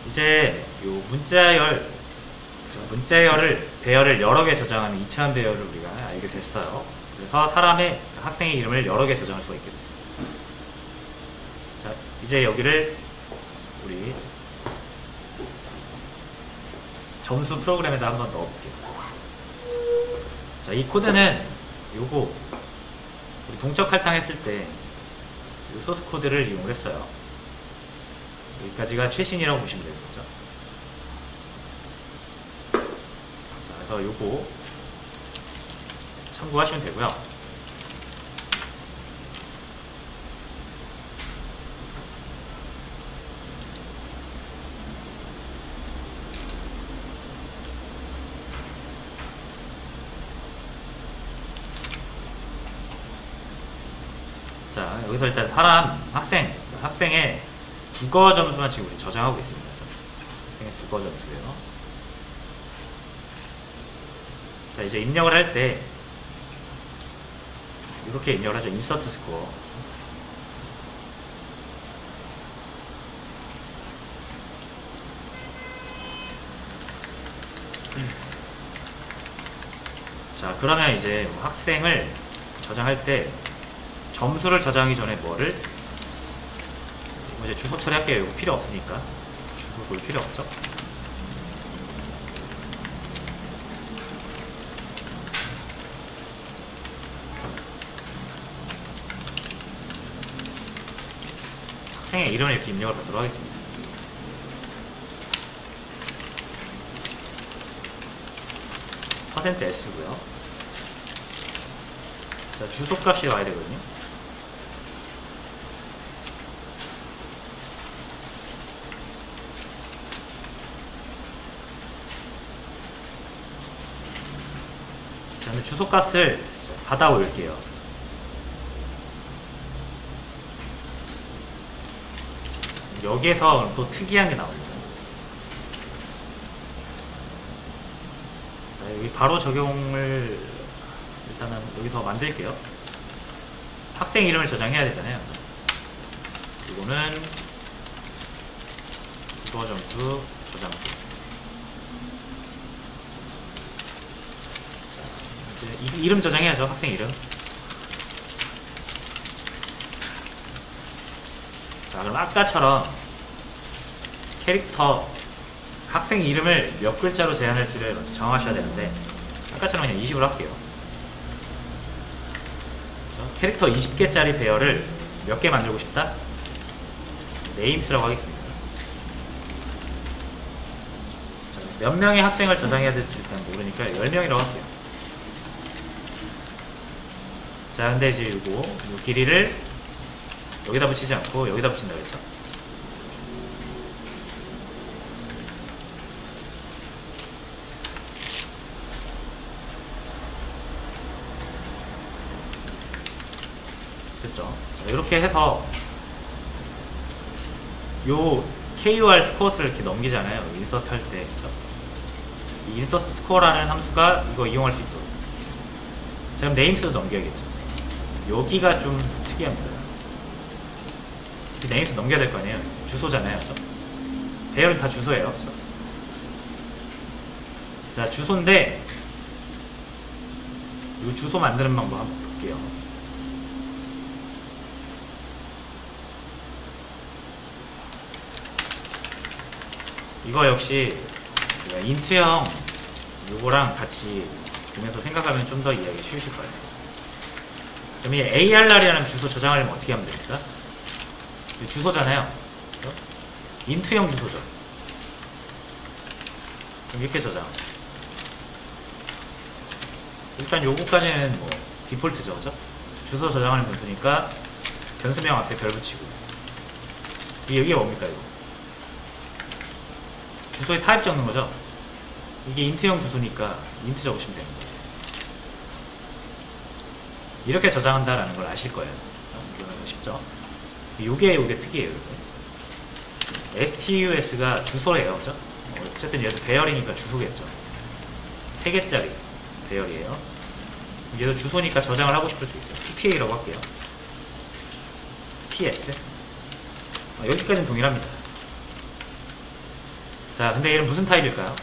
이제 요 문자열을 배열을 여러 개 저장하는 2차원 배열을 우리가 알게 됐어요. 그래서 사람의 학생의 이름을 여러 개 저장할 수가 있게 됐습니다. 자, 이제 여기를 우리 점수 프로그램에다 한번 넣어볼게요. 자, 이 코드는 요거 우리 동적 할당했을 때 이 소스 코드를 이용을 했어요. 여기까지가 최신이라고 보시면 되겠죠. 자, 그래서 요거 참고하시면 되고요. 자, 여기서 일단 학생의 국어 점수만 지금 우리 저장하고 있습니다. 학생의 국어 점수예요. 자, 이제 입력을 할 때 이렇게 입력을 하죠. 인서트 스코어. 자, 그러면 이제 학생을 저장할 때 점수를 저장하기 전에 뭐를 이제 주소 처리할게요. 이거 필요 없으니까 주소 볼 필요 없죠. 학생의 이름을 이렇게 입력을 하도록 하겠습니다. %s고요. 자, 주소값이 와야 되거든요. 자, 근데 주소값을 받아 올게요. 여기에서 또 특이한 게 나옵니다. 자, 여기 바로 적용을 일단은 여기서 만들게요. 학생 이름을 저장해야 되잖아요. 이거는 국어 점수 저장. 이제 이름 저장해야죠. 학생 이름. 자, 그럼 아까처럼 캐릭터 학생 이름을 몇 글자로 제한할지를 정하셔야 되는데 아까처럼 그냥 20으로 할게요. 캐릭터 20개짜리 배열을 몇 개 만들고 싶다? 네임스라고 하겠습니다. 몇 명의 학생을 저장해야 될지 일단 모르니까 10명이라고 할게요. 자, 근데 이제 요 길이를 여기다 붙이지 않고 여기다 붙인다고 했죠. 됐죠? 자, 이렇게 해서 요 KUR 스코어를 이렇게 넘기잖아요. 인서트 할 때. 이 인서트 스코어라는 함수가 이거 이용할 수 있도록. 자, 그럼 네임스도 넘겨야겠죠. 여기가 좀 특이합니다. 네임스 넘겨야 될 거 아니에요. 주소잖아요. 그렇죠? 배열은 다 주소예요. 그렇죠? 자, 주소인데 이 주소 만드는 방법 한번 볼게요. 이거 역시 인트형 요거랑 같이 보면서 생각하면 좀 더 이해하기 쉬우실 거예요. 그럼 이 ARR이라는 주소 저장하려면 어떻게 하면 됩니까? 주소잖아요. 그렇죠? 인트형 주소죠. 그럼 이렇게 저장하죠. 일단 요거까지는 뭐 디폴트죠. 그죠? 주소 저장하는 변수니까 변수명 앞에 별 붙이고. 이게 뭡니까 이거? 주소의 타입 적는 거죠. 이게 인트형 주소니까 인트 적으시면 되는 거예요. 이렇게 저장한다라는 걸 아실 거예요. 이거는 쉽죠? 요게 특이해요. STUS가 주소예요. 그죠? 어쨌든 얘도 배열이니까 주소겠죠. 3개짜리 배열이에요. 얘도 주소니까 저장을 하고 싶을 수 있어요. PPA라고 할게요. PS. 여기까지는 동일합니다. 자, 근데 얘는 무슨 타입일까요?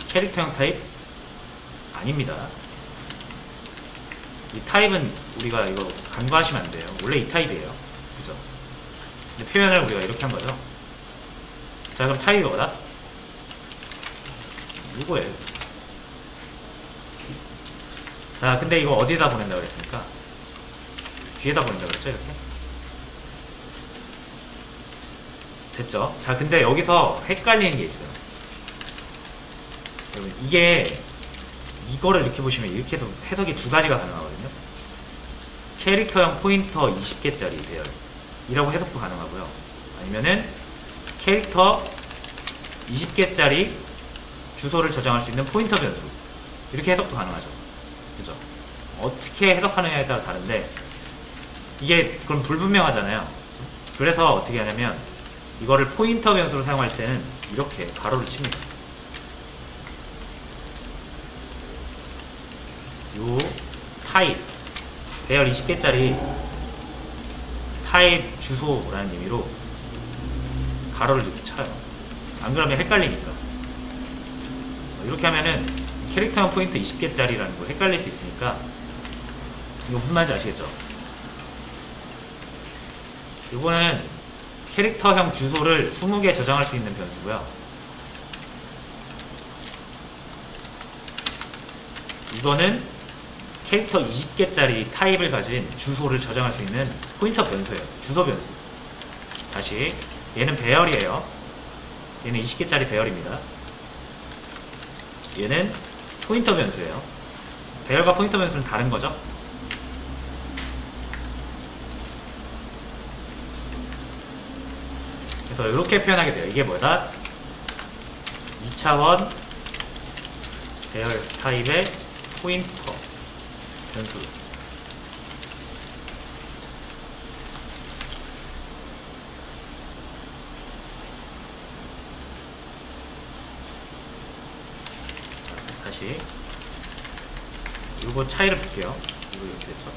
캐릭터형 타입? 아닙니다. 이 타입은 우리가 이거 간과하시면 안 돼요. 원래 이 타입이에요. 그죠? 근데 표현을 우리가 이렇게 한 거죠. 자, 그럼 타입이 뭐다? 이거예요. 자, 근데 이거 어디에다 보낸다고 그랬습니까? 뒤에다 보낸다고 그랬죠? 이렇게? 됐죠? 자, 근데 여기서 헷갈리는 게 있어요. 여러분, 이거를 이렇게 보시면 이렇게도 해석이 두 가지가 가능하거든요. 캐릭터형 포인터 20개짜리 배열이라고 해석도 가능하고요. 아니면은 캐릭터 20개짜리 주소를 저장할 수 있는 포인터 변수, 이렇게 해석도 가능하죠. 그죠? 어떻게 해석하느냐에 따라 다른데, 이게 그럼 불분명하잖아요. 그래서 어떻게 하냐면 이거를 포인터 변수로 사용할 때는 이렇게 가로를 칩니다. 요 타입 배열 20개짜리 타입 주소라는 의미로 가로를 이렇게 쳐요. 안 그러면 헷갈리니까. 이렇게 하면은 캐릭터형 포인트 20개짜리라는 거 헷갈릴 수 있으니까, 이거 무슨 말인지 아시겠죠? 이거는 캐릭터형 주소를 20개 저장할 수 있는 변수고요. 이거는 캐릭터 20개짜리 타입을 가진 주소를 저장할 수 있는 포인터 변수예요. 주소 변수. 다시, 얘는 배열이에요. 얘는 20개짜리 배열입니다. 얘는 포인터 변수예요. 배열과 포인터 변수는 다른 거죠. 그래서 이렇게 표현하게 돼요. 이게 뭐다? 2차원 배열 타입의 포인터 변수. 자, 다시 요거 차이를 볼게요. 이거 이렇게 됐죠?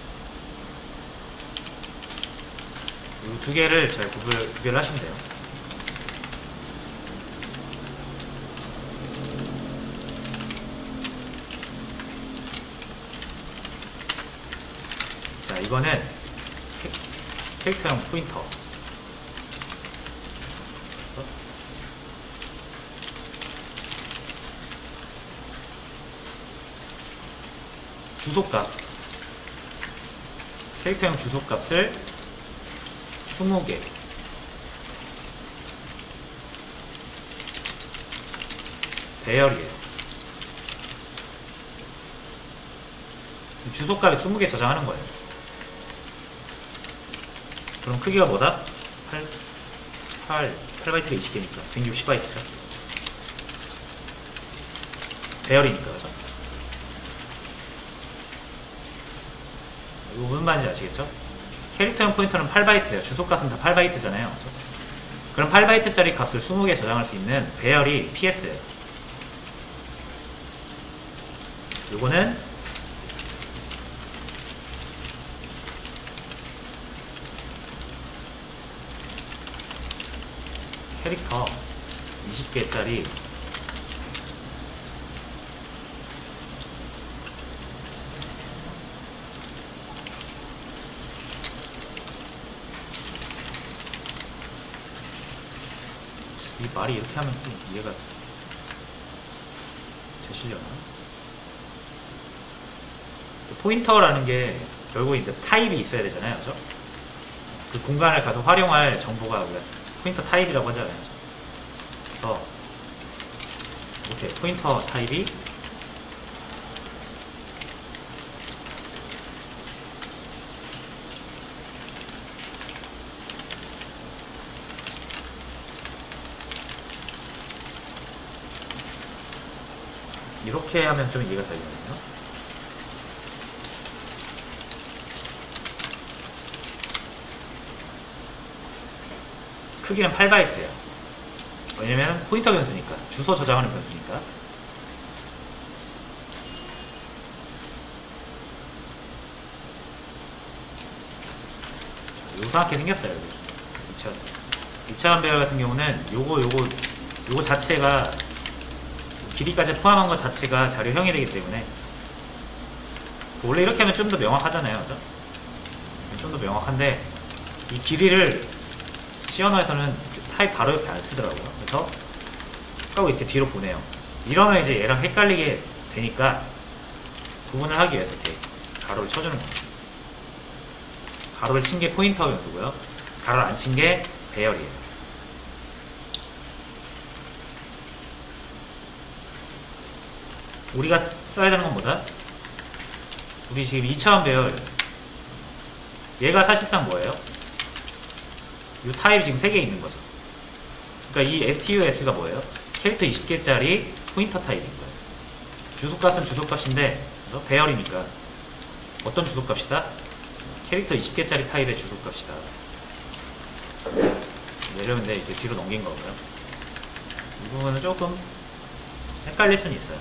이 두 개를 잘 구별을 하시면 돼요. 자, 이거는 캐릭터형 포인터. 주소값. 캐릭터형 주소값을 20개. 배열이에요. 주소값에 20개 저장하는 거예요. 그럼 크기가 뭐다? 8바이트가 20개니까 160바이트죠. 배열이니까, 그죠? 이거 무슨 말인지 아시겠죠? 캐릭터형 포인터는 8바이트예요. 주소값은 다 8바이트잖아요. 그죠? 그럼 8바이트짜리 값을 20개 저장할 수 있는 배열이 PS예요. 요거는 캐릭터 20개짜리 이 말이 이렇게 하면 좀 이해가 되시려나? 포인터라는 게 결국 이제 타입이 있어야 되잖아요. 그죠? 그 공간을 가서 활용할 정보가 포인터 타입이라고 하잖아요. 그래서 이렇게 포인터 타입이 이렇게 하면 좀 이해가 되거든요. 크기는 8바이트예요. 왜냐면 포인터 변수니까, 주소 저장하는 변수니까. 요상하게 생겼어요. 2차원 배열 같은 경우는 요거 요거 자체가 길이까지 포함한 것 자체가 자료형이 되기 때문에 원래 이렇게 하면 좀 더 명확하잖아요, 그죠? 좀 더 명확한데 이 길이를 C 언어에서는 타입 바로 옆에 안 쓰더라고요. 그래서 하고 이렇게 뒤로 보내요. 이러면 이제 얘랑 헷갈리게 되니까 구분을 하기 위해서 이렇게 가로를 쳐주는 겁니다. 가로를 친 게 포인터 변수고요. 가로를 안 친 게 배열이에요. 우리가 써야 되는 건 뭐다? 우리 지금 2차원 배열, 얘가 사실상 뭐예요? 이 타입이 지금 3개 있는 거죠. 그러니까 이 STUS가 뭐예요? 캐릭터 20개짜리 포인터 타입인 거예요. 주소값은 주소값인데, 그죠? 배열이니까 어떤 주소값이다? 캐릭터 20개짜리 타입의 주소값이다. 내려오는데 이렇게 뒤로 넘긴 거고요. 이 부분은 조금 헷갈릴 수는 있어요.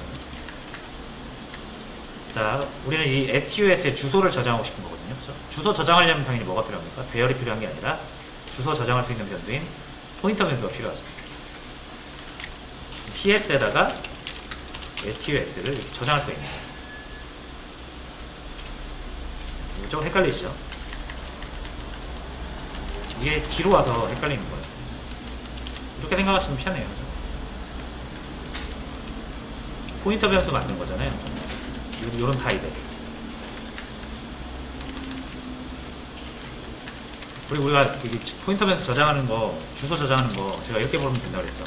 자, 우리는 이 STUS의 주소를 저장하고 싶은 거거든요. 그렇죠? 주소 저장하려면 당연히 뭐가 필요합니까? 배열이 필요한 게 아니라 주소 저장할 수 있는 변수인 포인터 변수가 필요하죠. PS에다가 STUS를 이렇게 저장할 수 있는 거예요. 이거 조금 헷갈리시죠? 이게 뒤로 와서 헷갈리는 거예요. 이렇게 생각하시면 편해요. 그렇죠? 포인터 변수 만든 거잖아요. 요런 타입에. 그리고 우리가 포인터 변수 저장하는 거, 주소 저장하는 거 제가 이렇게 보면 된다고 그랬죠.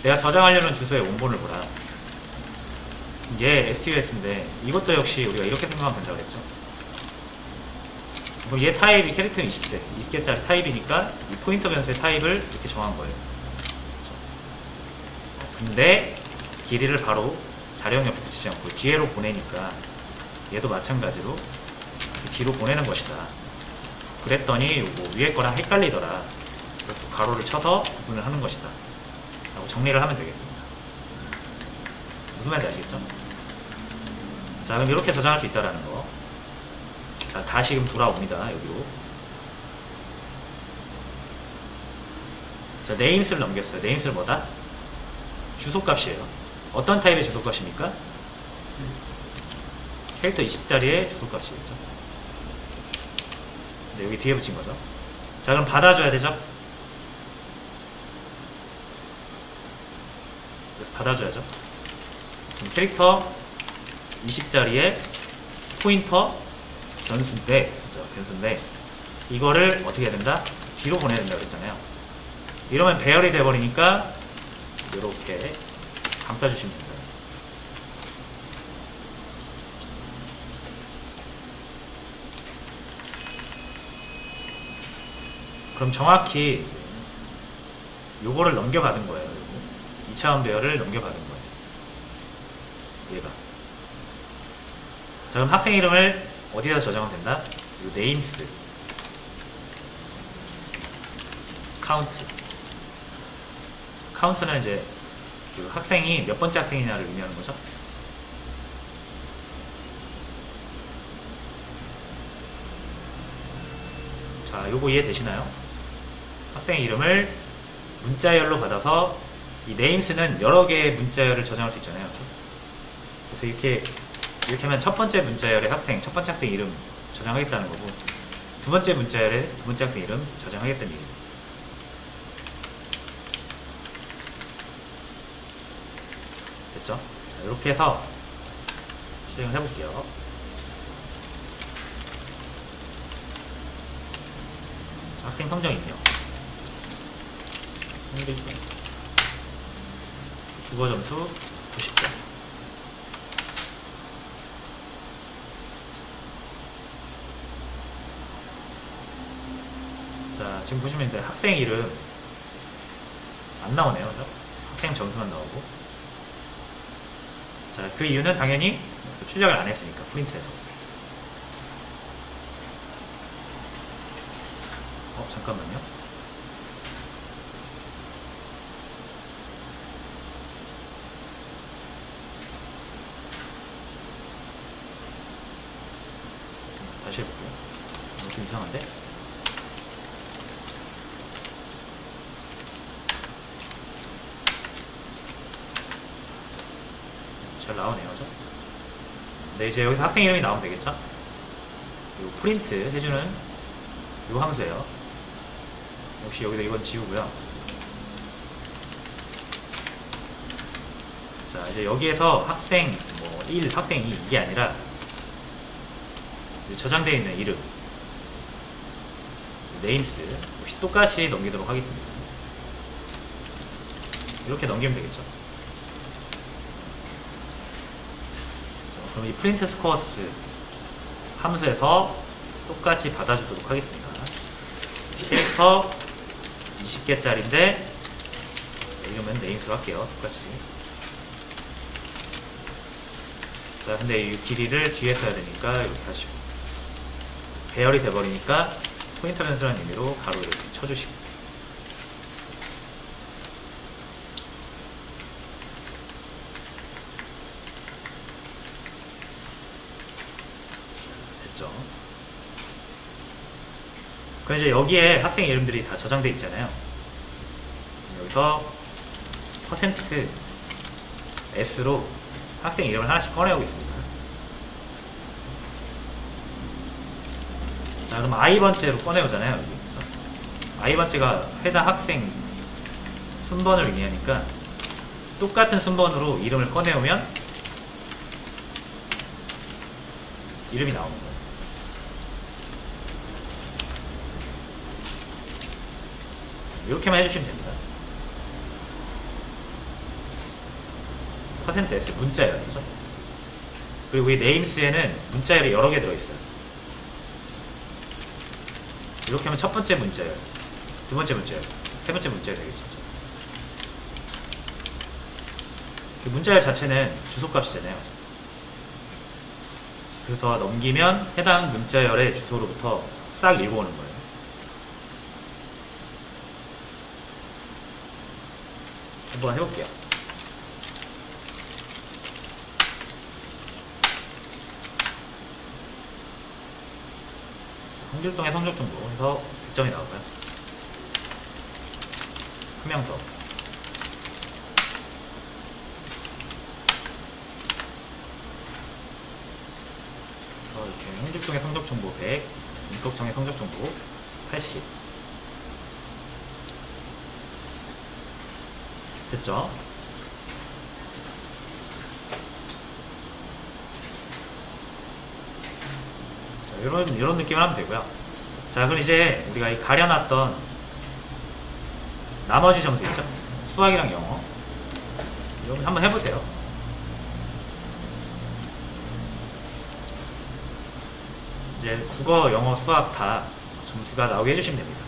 내가 저장하려는 주소의 원본을 보라. 얘 STUS인데 이것도 역시 우리가 이렇게 생각하면 된다고 그랬죠. 그럼 얘 타입이 캐릭터 20개짜리 타입이니까 이 포인터 변수의 타입을 이렇게 정한 거예요. 그렇죠? 근데 길이를 바로 자료형 옆에 붙이지 않고 뒤로 보내니까 얘도 마찬가지로 뒤로 보내는 것이다. 그랬더니 요거 위에 거랑 헷갈리더라. 그래서 가로를 쳐서 구분을 하는 것이다. 라고 정리를 하면 되겠습니다. 무슨 말인지 아시겠죠? 자, 그럼 이렇게 저장할 수 있다라는 거. 자, 다시금 돌아옵니다. 여기로. 자, 네임스를 넘겼어요. 네임스를 뭐다? 주소값이에요. 어떤 타입의 주소값입니까? 캐릭터 20짜리의 주소값이겠죠. 네, 여기 뒤에 붙인 거죠. 자, 그럼 받아줘야 되죠? 그래서 받아줘야죠. 그럼 캐릭터 20짜리의 포인터 변수인데, 그렇죠? 변수인데, 이거를 어떻게 해야 된다? 뒤로 보내야 된다고 그랬잖아요. 이러면 배열이 돼버리니까, 이렇게 감싸주시면 됩니다. 그럼 정확히 요거를 넘겨받은 거예요. 요거. 2차원 배열을 넘겨받은 거예요. 얘가. 자, 그럼 학생 이름을 어디다 저장하면 된다? 요 네임스 카운트. 카운트는 이제 그 학생이 몇 번째 학생이냐를 의미하는 거죠. 자, 요거 이해되시나요? 학생의 이름을 문자열로 받아서 이 네임스는 여러 개의 문자열을 저장할 수 있잖아요. 그렇죠? 그래서 이렇게 하면 첫 번째 문자열의 학생, 첫 번째 학생 이름 저장하겠다는 거고, 두 번째 문자열의 두 번째 학생 이름 저장하겠다는 얘기입니다. 됐죠? 자, 이렇게 해서 실행을 해볼게요. 자, 학생 성적 입력. 국어 점수 90점. 자, 지금 보시면 이제 학생 이름 안 나오네요. 그죠? 학생 점수만 나오고. 자, 그 이유는 당연히 출력을 안 했으니까, 프린트해서. 잠깐만요. 다시 해볼게요. 좀 이상한데? 잘 나오네요. 그죠? 네, 이제 여기서 학생 이름이 나오면 되겠죠? 요 프린트 해주는 요 함수예요. 역시 여기다 이건 지우고요. 자, 이제 여기에서 학생 뭐 1, 학생 2 이게 아니라 저장되어 있는 이름 네임스 역시 똑같이 넘기도록 하겠습니다. 이렇게 넘기면 되겠죠. 자, 그럼 이 프린트 스코어스 함수에서 똑같이 받아주도록 하겠습니다. 캐릭터 20개짜리인데 이러면 네임스로 할게요. 똑같이. 자, 근데 이 길이를 뒤에 써야 되니까 이렇게 하시고 배열이 돼버리니까 포인터 변수라는 의미로 가로 이렇게 쳐주시고 됐죠. 그럼 이제 여기에 학생 이름들이 다 저장돼 있잖아요. 여기서 %s로 학생 이름을 하나씩 꺼내오겠습니다. 자, 그럼 i번째로 꺼내오잖아요. 여기. i번째가 해당 학생 순번을 의미하니까 똑같은 순번으로 이름을 꺼내오면 이름이 나오는 거예요. 이렇게만 해주시면 됩니다. %s 문자열이죠. 그리고 이 네임스에는 문자열이 여러 개 들어있어요. 이렇게 하면 첫 번째 문자열, 두 번째 문자열, 세 번째 문자열 되겠죠. 그 문자열 자체는 주소값이잖아요. 그래서 넘기면 해당 문자열의 주소로부터 싹 읽어오는 거예요. 한번 해볼게요. 홍길동의 성적 정보 해서 100점이 나오고요. 한 명 더. 이렇게 홍길동의 성적 정보 100, 임꺽정의 성적 정보 80. 됐죠? 이런 느낌을 하면 되고요. 자, 그럼 이제 우리가 이 가려놨던 나머지 점수 있죠? 수학이랑 영어. 이거 한번 해보세요. 이제 국어, 영어, 수학 다 점수가 나오게 해주시면 됩니다.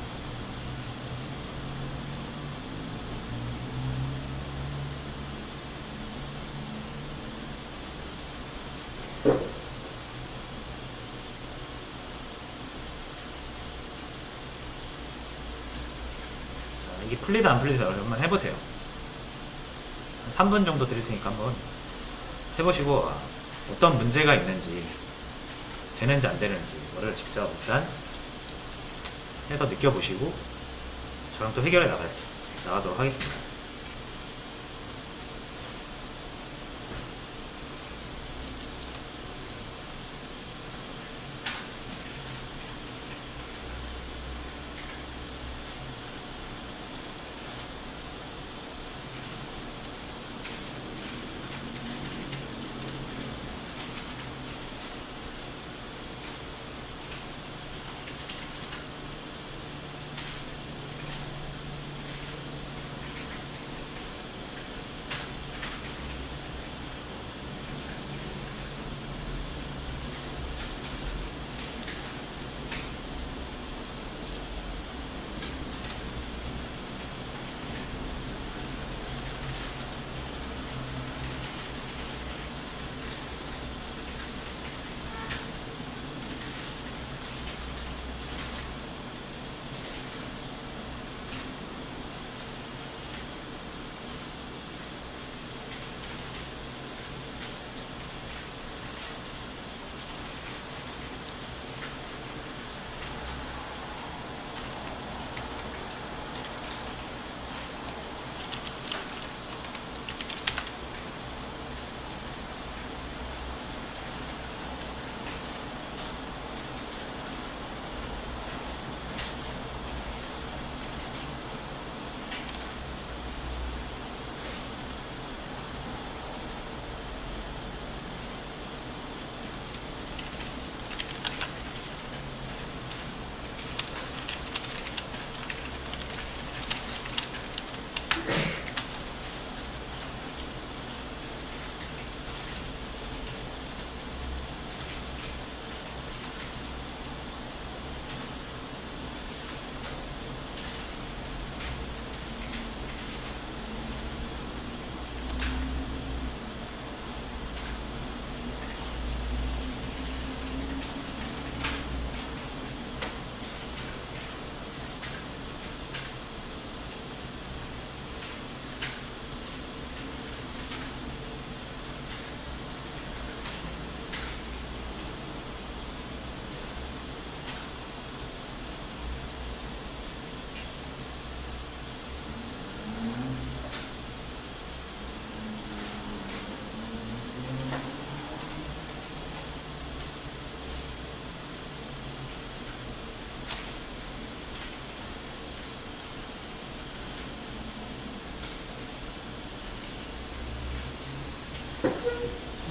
이게 풀리다 안 풀리다 한번 해보세요. 3분 정도 드릴 테니까 한번 해보시고 어떤 문제가 있는지 되는지 안 되는지 이거를 직접 일단 해서 느껴보시고 저랑 또 해결해 나가도록 하겠습니다.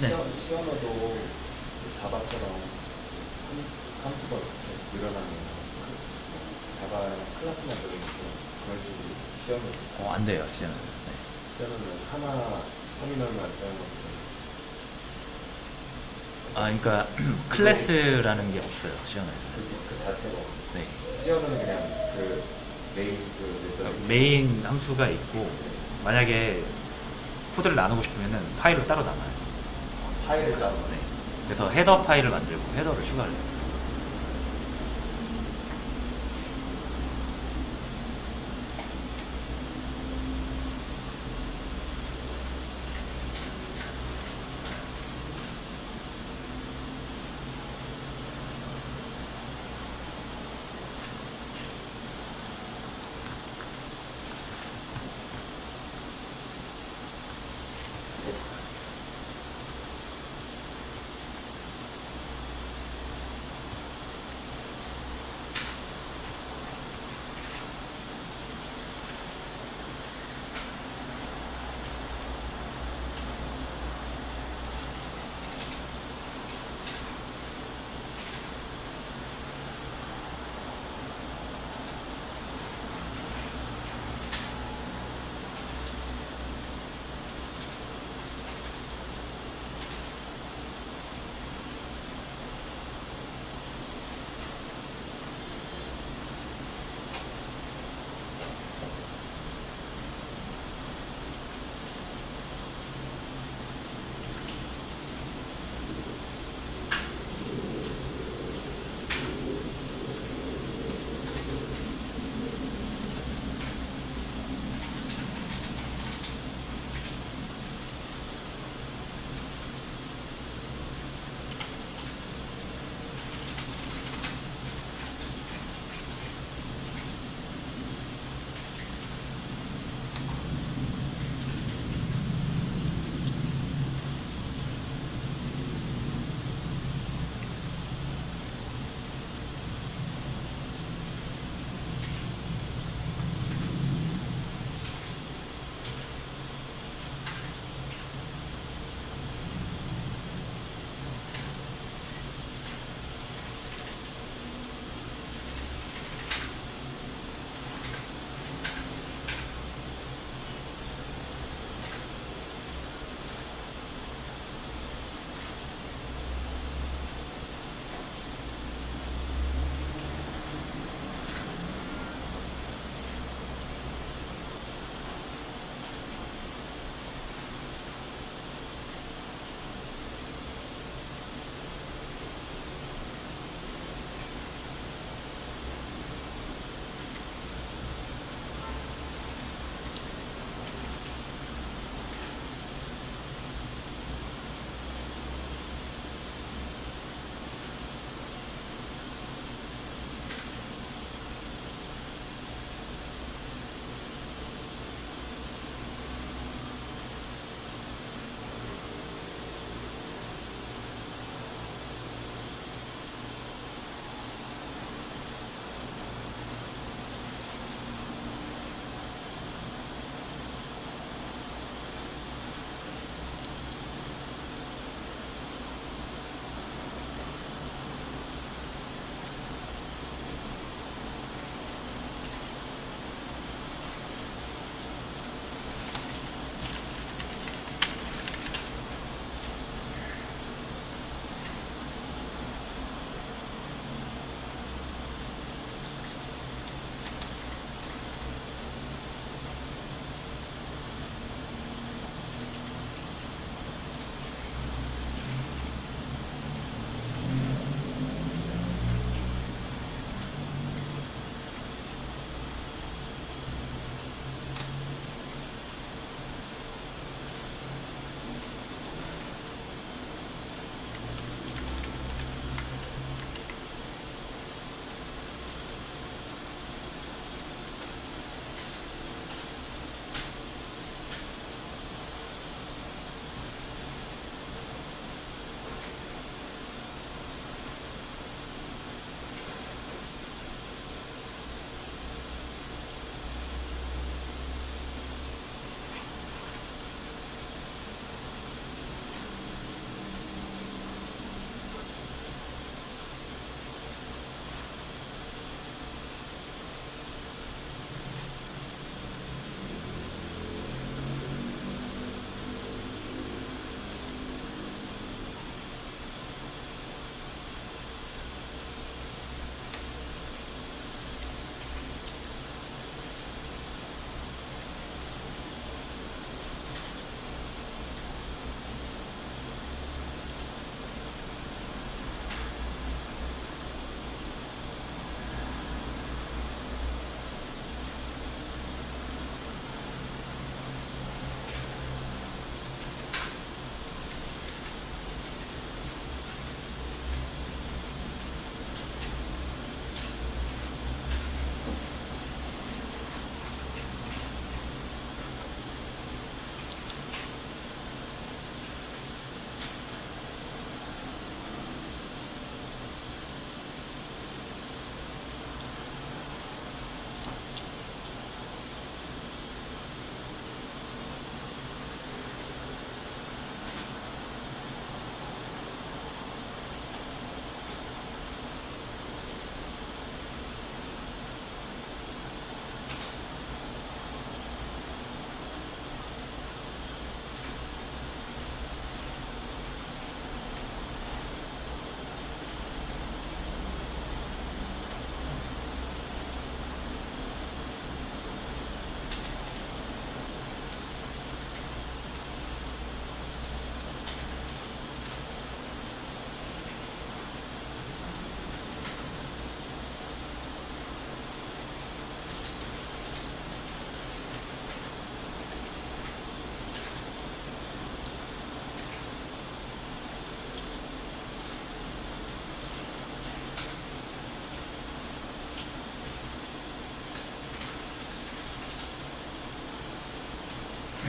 네. 시어너도 자바처럼 컴퓨터가 이렇게 늘어나는 자바 클래스 만들어서 그런 식으로 시어너. 안 돼요, 시어는. 네. 시어너는 하나 터미널만 사용하거든요. 그러니까 클래스라는 게 없어요, 시어너에서. 그 자체가 없어요. 네. 시어너는 그냥 그 메인 그 메서드. 메인 함수가 있고 만약에 코드를 나누고 싶으면은 파일로 따로 나눠요. 파일을 따로. 네. 그래서 헤더 파일을 만들고 헤더를 추가를 해요.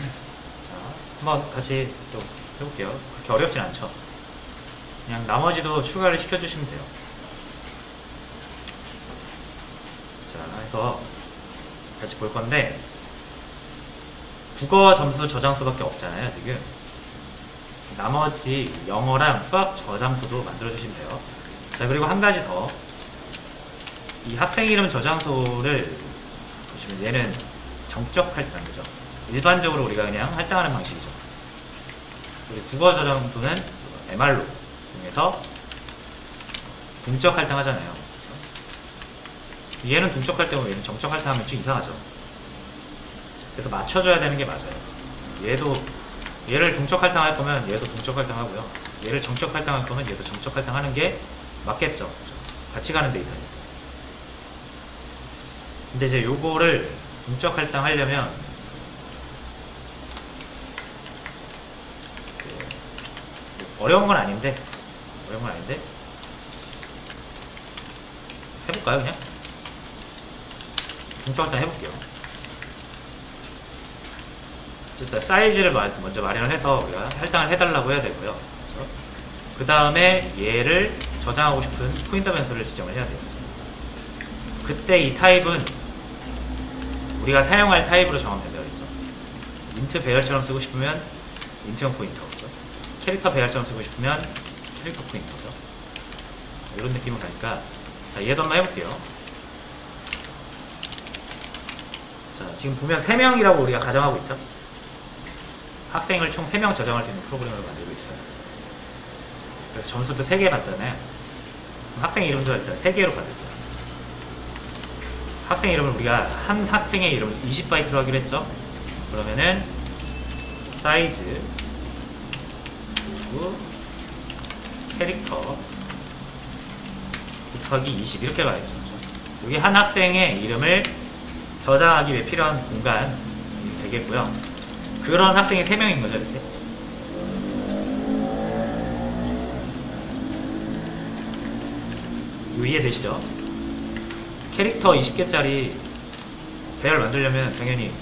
자, 한번 같이 또 해볼게요. 그렇게 어렵진 않죠. 그냥 나머지도 추가를 시켜주시면 돼요. 자, 해서 같이 볼 건데, 국어 점수 저장소밖에 없잖아요, 지금. 나머지 영어랑 수학 저장소도 만들어주시면 돼요. 자, 그리고 한 가지 더. 이 학생 이름 저장소를 보시면 얘는 정적 할당이죠. 일반적으로 우리가 그냥 할당하는 방식이죠. 그리고 국어 저장소는 MR로 통해서 동적 할당하잖아요. 얘는 동적 할당이고 얘는 정적 할당하면 좀 이상하죠. 그래서 맞춰줘야 되는 게 맞아요. 얘를 동적 할당할 거면 얘도 동적 할당하고요. 얘를 정적 할당할 거면 얘도 정적 할당하는 게 맞겠죠. 같이 가는 데이터니까. 근데 이제 요거를 동적 할당하려면 어려운 건 아닌데 해볼까요? 그냥 동적 할당 해볼게요. 어쨌든 사이즈를 먼저 마련을 해서 우리가 할당을 해달라고 해야 되고요. 그 다음에 얘를 저장하고 싶은 포인터 변수를 지정을 해야 돼요. 그때 이 타입은 우리가 사용할 타입으로 정하면 된다고 했죠. 인트 배열처럼 쓰고 싶으면 인트형 포인터죠. 캐릭터 배열처럼 쓰고 싶으면 캐릭터 포인터죠. 이런 느낌으로 가니까, 자, 얘도 한번 해볼게요. 자, 지금 보면 3명이라고 우리가 가정하고 있죠. 학생을 총 3명 저장할 수 있는 프로그램을 만들고 있어요. 그래서 점수도 3개 받잖아요. 그럼 학생 이름도 일단 3개로 받을게요. 학생 이름을 우리가 한 학생의 이름을 20바이트로 하기로 했죠. 그러면은 사이즈 그리고 캐릭터 곱하기 20 이렇게 가야죠. 여기 한 학생의 이름을 저장하기 위해 필요한 공간이 되겠고요. 그런 학생이 3명인 거죠, 이렇게. 이해되시죠? 캐릭터 20개짜리 배열 만들려면 당연히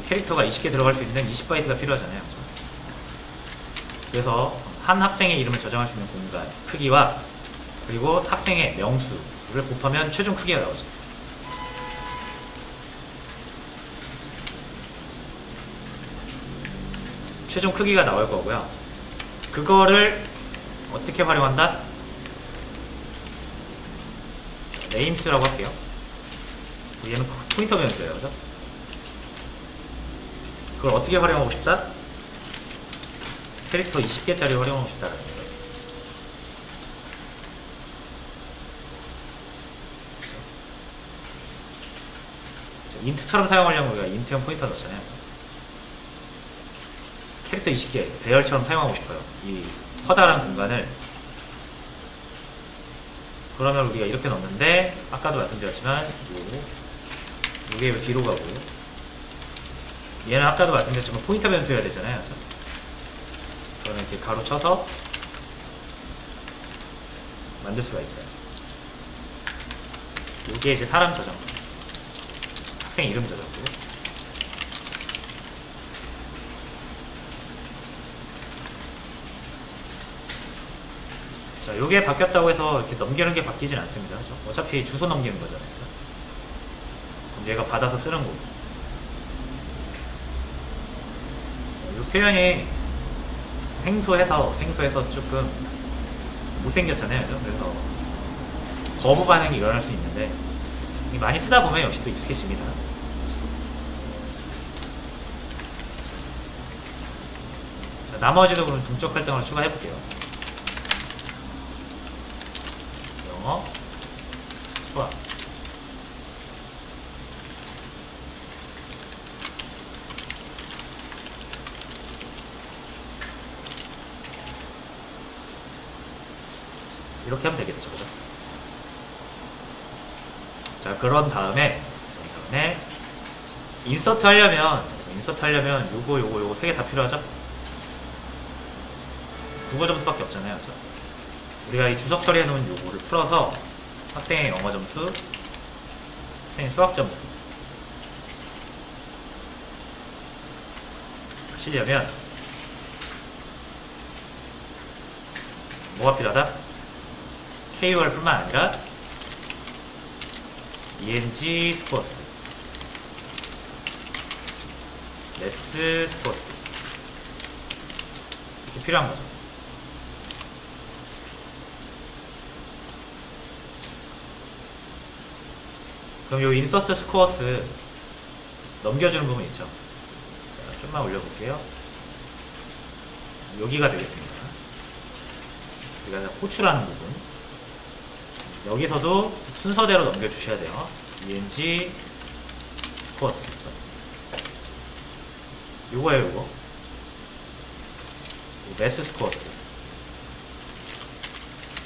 캐릭터가 20개 들어갈 수 있는 20바이트가 필요하잖아요. 그렇죠? 그래서 한 학생의 이름을 저장할 수 있는 공간 크기와 그리고 학생의 명수를 곱하면 최종 크기가 나오죠. 최종 크기가 나올 거고요. 그거를 어떻게 활용한다? 네임스라고 할게요. 얘는 포인터 변수예요, 그죠? 그걸 어떻게 활용하고 싶다? 캐릭터 20개짜리 활용하고 싶다라는 거죠. 인트처럼 사용하려면 우리가 인트형 포인터 넣잖아요. 캐릭터 20개 배열처럼 사용하고 싶어요. 이 커다란 공간을. 그러면 우리가 이렇게 넣는데 아까도 말씀드렸지만 요게 왜 뒤로 가고 얘는 아까도 말씀드렸지만 포인터 변수여야 되잖아요. 그래서 그러면 이렇게 가로 쳐서 만들 수가 있어요. 요게 이제 사람 저장, 학생 이름 저장고. 자, 요게 바뀌었다고 해서 이렇게 넘기는 게 바뀌진 않습니다. 그렇죠? 어차피 주소 넘기는 거잖아요. 그렇죠? 그럼 얘가 받아서 쓰는 거고. 이 표현이 생소해서 조금 못생겼잖아요. 그렇죠? 그래서 거부 반응이 일어날 수 있는데 많이 쓰다 보면 역시 또 익숙해집니다. 자, 나머지도 그럼 동적 활동을 추가해 볼게요. 영어, 수학. 이렇게 하면 되겠죠, 그죠? 자, 그런 다음에 인서트 하려면 요거 3개 다 필요하죠? 국어 점수밖에 없잖아요, 그죠? 우리가 이 주석 처리해 놓은 요거를 풀어서 학생의 영어 점수, 학생의 수학 점수, 하시려면 뭐가 필요하다? KOR 뿐만 아니라 ENG 스코어스, 레스 스코어스 이렇게 필요한 거죠. 그럼 요 인서트 스코어스 넘겨주는 부분 있죠. 자, 좀만 올려볼게요. 여기가 되겠습니다. 여기가 호출하는 부분. 여기서도 순서대로 넘겨주셔야 돼요. ENG 스코어스 있죠. 요거예요, 요거. 매스 스코어스,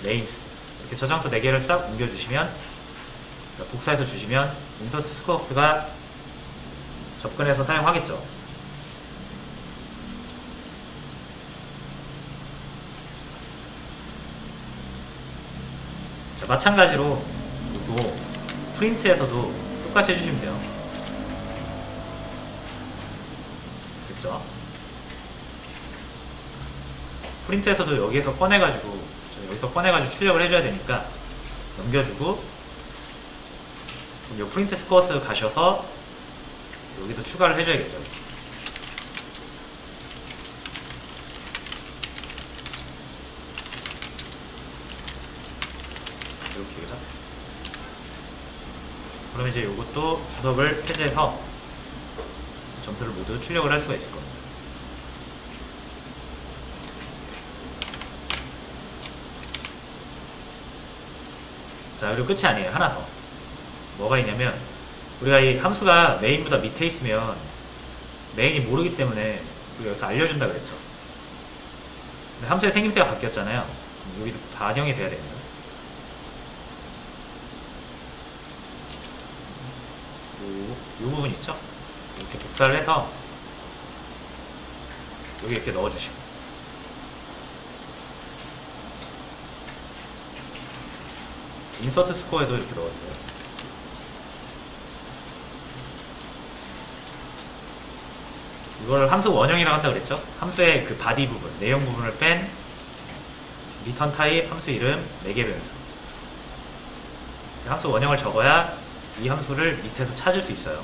네임스. 이렇게 저장소 4개를 싹 옮겨주시면, 복사해서 주시면 인서트 스코어스가 접근해서 사용하겠죠. 자, 마찬가지로 또 프린트에서도 똑같이 해주시면 돼요. 됐죠? 프린트에서도 여기서 꺼내가지고 출력을 해줘야 되니까 넘겨주고, 이 프린트 스코어스 가셔서 여기도 추가를 해줘야겠죠. 이렇게, 그죠? 그럼 이제 이것도 주석을 해제해서 점수를 모두 출력을 할 수가 있을 겁니다. 자, 그리고 끝이 아니에요. 하나 더. 뭐가 있냐면, 우리가 이 함수가 메인보다 밑에 있으면 메인이 모르기 때문에 우리가 여기서 알려준다 그랬죠. 근데 함수의 생김새가 바뀌었잖아요. 여기도 반영이 돼야 됩니다. 이 부분 있죠? 이렇게 복사를 해서 여기 이렇게 넣어주시고, 인서트 스코어에도 이렇게 넣어주세요. 이걸 함수 원형이라고 한다 그랬죠? 함수의 그 바디 부분, 내용 부분을 뺀 리턴 타입, 함수 이름, 4개 변수. 함수 원형을 적어야 이 함수를 밑에서 찾을 수 있어요.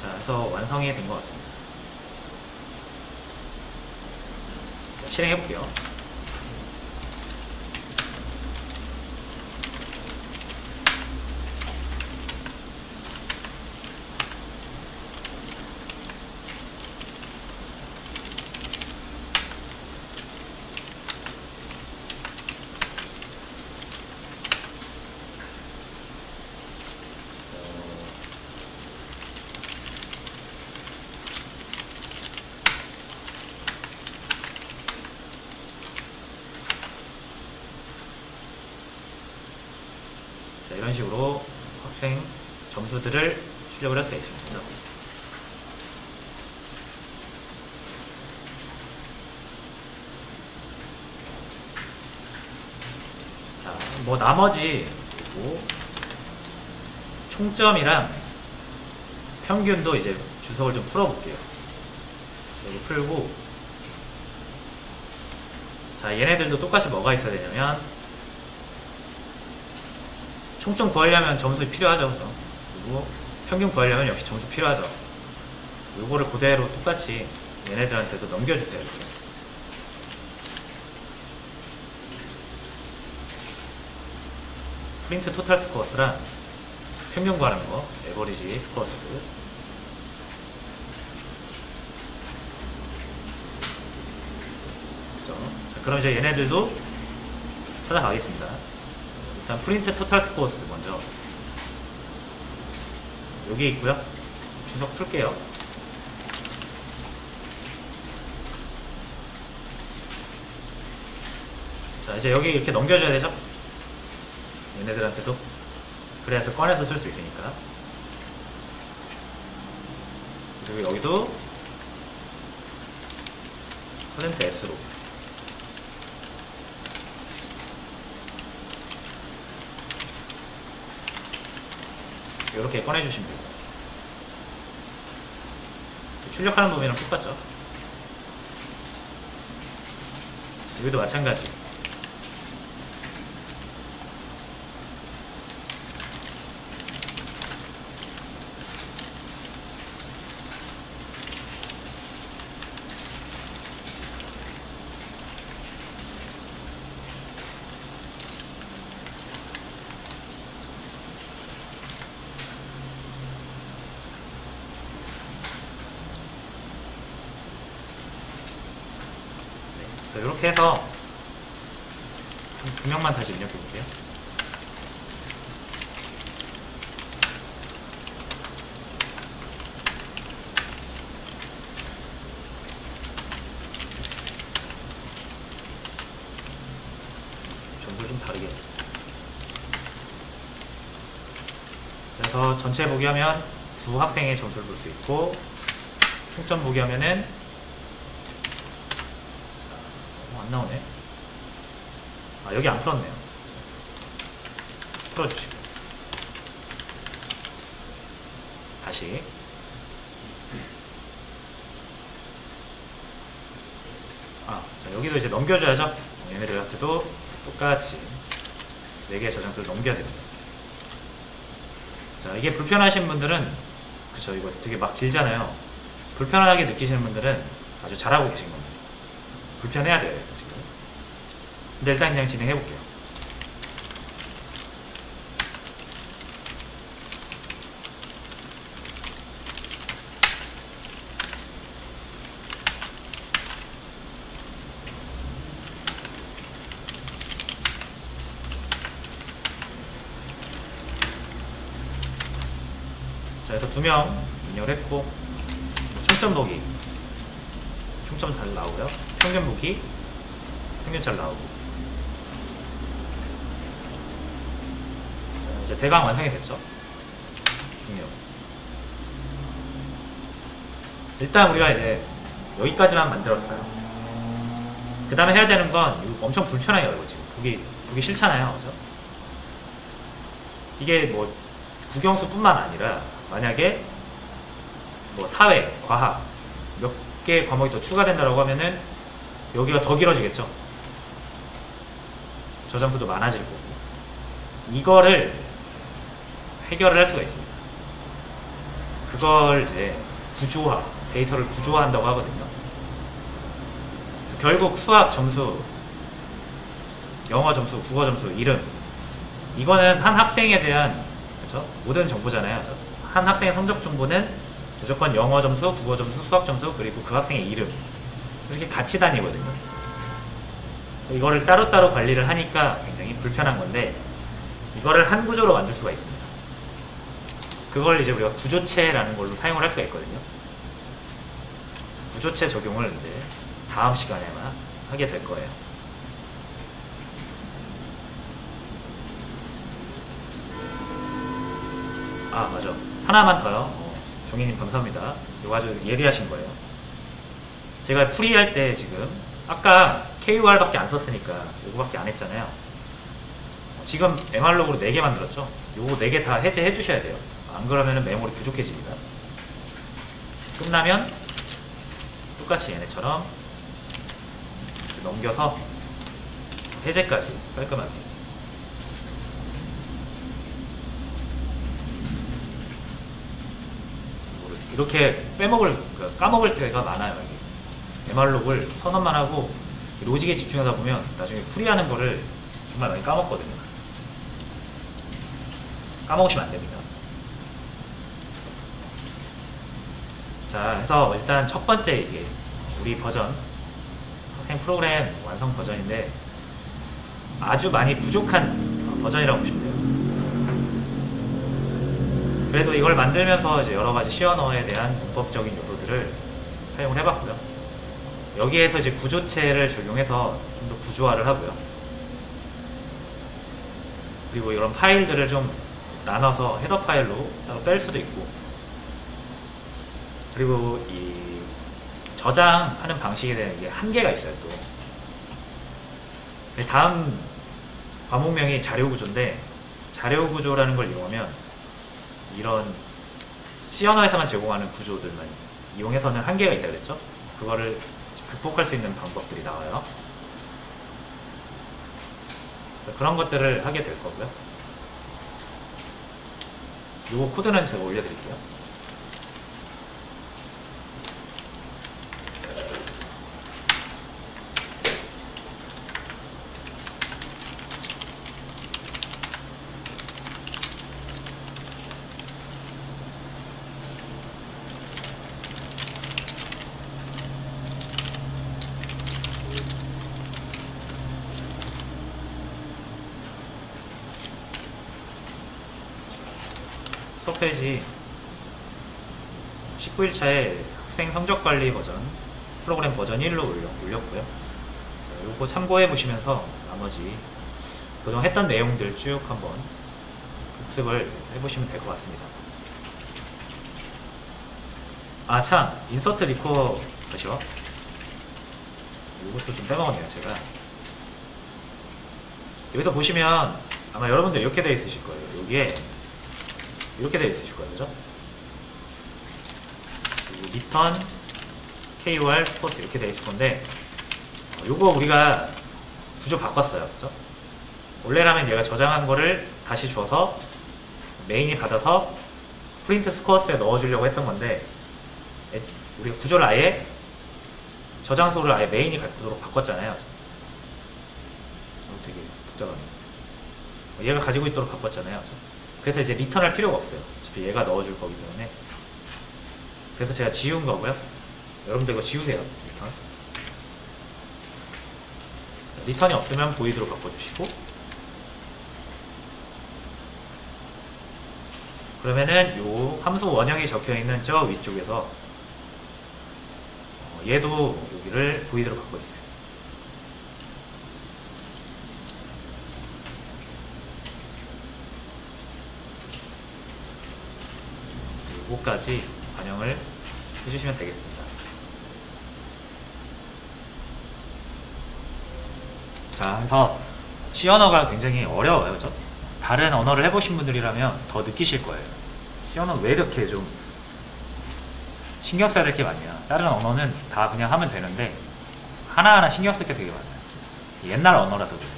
자, 그래서 완성이 된 것 같습니다. 자, 실행해 볼게요. 자, 이런 식으로 학생 점수들을 출력을 할 수가 있습니다. 자, 뭐 나머지 그리고 총점이랑 평균도 이제 주석을 좀 풀어볼게요. 여기 풀고, 자, 얘네들도 똑같이 뭐가 있어야 되냐면, 총점 구하려면 점수 필요하죠. 그죠? 그리고 평균 구하려면 역시 점수 필요하죠. 요거를 그대로 똑같이 얘네들한테도 넘겨주세요. 이렇게. 프린트 토탈 스코어스랑 평균 구하는 거, 에버리지 스코어스. 그렇죠? 자, 그럼 이제 얘네들도 찾아가겠습니다. 일단 프린트 토탈 스코어스 먼저 여기 있고요. 주석 풀게요. 자, 이제 여기 이렇게 넘겨줘야 되죠? 얘네들한테도. 그래야서 꺼내서 쓸 수 있으니까. 그리고 여기도 %S로. 이렇게 꺼내주시면 돼요. 출력하는 부분이랑 똑같죠. 여기도 마찬가지. 이렇게 해서 한 2명만 다시 입력해 볼게요. 점수를 좀 다르게. 그래서 전체 보기 하면 두 학생의 점수를 볼 수 있고, 총점 보기 하면은 안 나오네. 아, 여기 안 풀었네요. 풀어주시고 다시. 자, 여기도 이제 넘겨줘야죠. 얘네들한테도 똑같이 4개의 저장소를 넘겨야 됩니다. 자, 이게 불편하신 분들은, 그쵸, 이거 되게 막 길잖아요. 불편하게 느끼시는 분들은 아주 잘하고 계신 겁니다. 불편해야 돼요, 지금. 근데 일단 그냥 진행해 볼게요. 자, 그래서 2명 입력을 했고, 총점 보기, 총점 잘 나오고요. 평균 보기, 평균 잘 나오고. 자, 이제 대강 완성이 됐죠. 종료. 일단 우리가 이제 여기까지만 만들었어요. 그 다음에 해야 되는 건, 이거 엄청 불편해요, 이거 지금. 보기 싫잖아요, 그죠? 이게 뭐 국영수뿐만 아니라 만약에 뭐 사회, 과학 몇 개 과목이 더 추가된다라고 하면은 여기가 더 길어지겠죠. 저장수도 많아질 거고. 이거를 해결을 할 수가 있습니다. 그걸 이제 구조화, 데이터를 구조화한다고 하거든요. 결국 수학 점수, 영어 점수, 국어 점수, 이름, 이거는 한 학생에 대한, 그렇죠? 모든 정보잖아요. 그렇죠? 한 학생의 성적 정보는 무조건 영어 점수, 국어 점수, 수학 점수, 그리고 그 학생의 이름, 이렇게 같이 다니거든요. 이거를 따로따로 관리를 하니까 굉장히 불편한 건데, 이거를 한 구조로 만들 수가 있습니다. 그걸 이제 우리가 구조체라는 걸로 사용을 할 수가 있거든요. 구조체 적용을 이제 다음 시간에 아마 하게 될 거예요. 아, 맞아. 하나만 더요. 종이님 감사합니다. 이거 아주 예리하신 거예요. 제가 풀이할 때 지금 아까 KUR밖에 안 썼으니까 이거밖에 안 했잖아요. 지금 MR로그로 4개 만들었죠. 요거 4개 다 해제해 주셔야 돼요. 안 그러면 메모리 부족해집니다. 끝나면 똑같이 얘네처럼 넘겨서 해제까지 깔끔하게. 이렇게 까먹을 때가 많아요. MR록을 선언만 하고 로직에 집중하다 보면 나중에 풀이하는 거를 정말 많이 까먹거든요. 까먹으시면 안 됩니다. 자, 해서 일단 첫 번째 이게 우리 버전, 학생 프로그램 완성 버전인데 아주 많이 부족한 버전이라고 보시면 돼요. 그래도 이걸 만들면서 이제 여러 가지 시언어에 대한 문법적인 요소들을 사용을 해봤고요. 여기에서 이제 구조체를 적용해서 좀 더 구조화를 하고요. 그리고 이런 파일들을 좀 나눠서 헤더 파일로 따로 뺄 수도 있고, 그리고 이 저장하는 방식에 대한 이게 한계가 있어요. 또 다음 과목명이 자료구조인데, 자료구조라는 걸 이용하면 이런 C 언어에서만 제공하는 구조들만 이용해서는 한계가 있다 그랬죠? 그거를 극복할 수 있는 방법들이 나와요. 그런 것들을 하게 될 거고요. 요 코드는 제가 올려드릴게요. 수업 페이지 19일차에 학생 성적관리 버전, 프로그램 버전 1로 올렸고요. 요거 참고해 보시면서 나머지 그동안 했던 내용들 쭉 한번 복습을 해보시면 될 것 같습니다. 아 참, 인서트 리코어 그죠? 이것도 좀 빼먹었네요 제가. 여기서 보시면 아마 여러분들 이렇게 되어 있으실 거예요. 여기에 이렇게 되어 있으실 거예요, 그죠? 리턴, KOR, 스포츠 이렇게 되어 있을 건데, 요거 우리가 구조 바꿨어요, 그죠? 원래라면 얘가 저장한 거를 다시 줘서 메인이 받아서 프린트 스코어스에 넣어주려고 했던 건데, 우리가 구조를 아예 저장소를 아예 메인이 갖도록 바꿨잖아요. 되게 복잡하네. 얘가 가지고 있도록 바꿨잖아요. 그래서 이제 리턴할 필요가 없어요. 어차피 얘가 넣어줄 거기 때문에. 그래서 제가 지운 거고요. 여러분들 이거 지우세요. 리턴이 없으면 보이드로 바꿔주시고, 그러면은 요 함수 원형이 적혀있는 저 위쪽에서 얘도 여기를 보이드로 바꿔주세요. 요거까지 반영을 해주시면 되겠습니다. 자, 그래서 C 언어가 굉장히 어려워요. 그죠? 다른 언어를 해보신 분들이라면 더 느끼실 거예요. C 언어는 왜 이렇게 좀 신경 써야 될 게 많냐. 다른 언어는 다 그냥 하면 되는데 하나하나 신경 쓸 게 되게 많아요. 옛날 언어라서 그래요.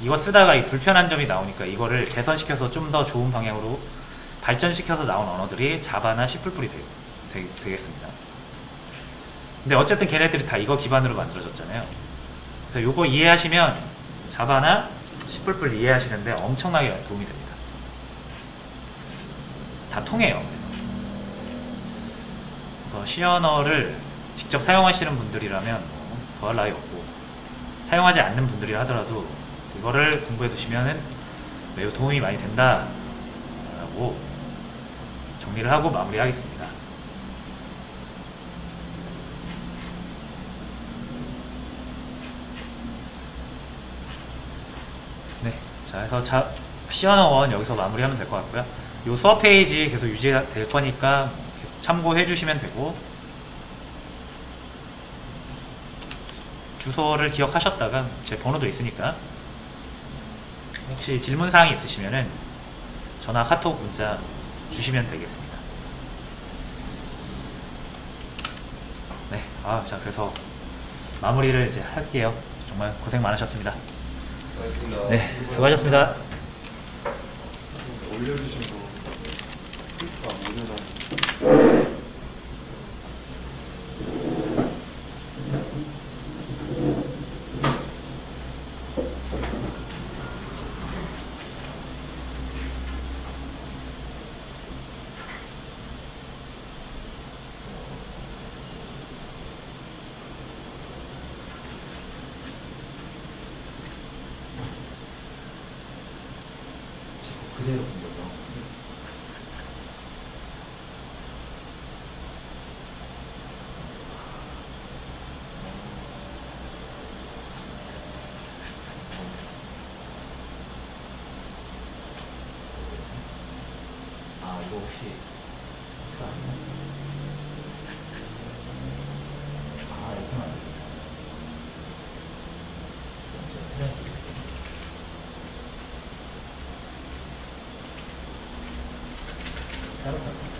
이거 쓰다가 이 불편한 점이 나오니까 이거를 개선시켜서 좀 더 좋은 방향으로 발전시켜서 나온 언어들이 자바나 C++이 되겠습니다. 근데 어쨌든 걔네들이 다 이거 기반으로 만들어졌잖아요. 그래서 이거 이해하시면 자바나 C++ 이해하시는데 엄청나게 도움이 됩니다. 다 통해요. 그래서 C 언어를 직접 사용하시는 분들이라면 더할 나위 없고, 사용하지 않는 분들이 하더라도 이거를 공부해 두시면 매우 도움이 많이 된다라고 정리를 하고 마무리하겠습니다. 네, 자, 그래서 C 언어 1 여기서 마무리하면 될 것 같고요. 요 수업 페이지 계속 유지될 거니까 참고해 주시면 되고, 주소를 기억하셨다가 제 번호도 있으니까 혹시 질문사항이 있으시면은 전화, 카톡, 문자 주시면 되겠습니다. 네, 자, 그래서 마무리를 이제 할게요. 정말 고생 많으셨습니다. 네, 수고하셨습니다. 올려주신 거 올려놔. 그대로 본 거죠. 아, 이거 혹시 추가 안 돼요? 아, 이렇게 안 되겠어. 제가 따로 가요.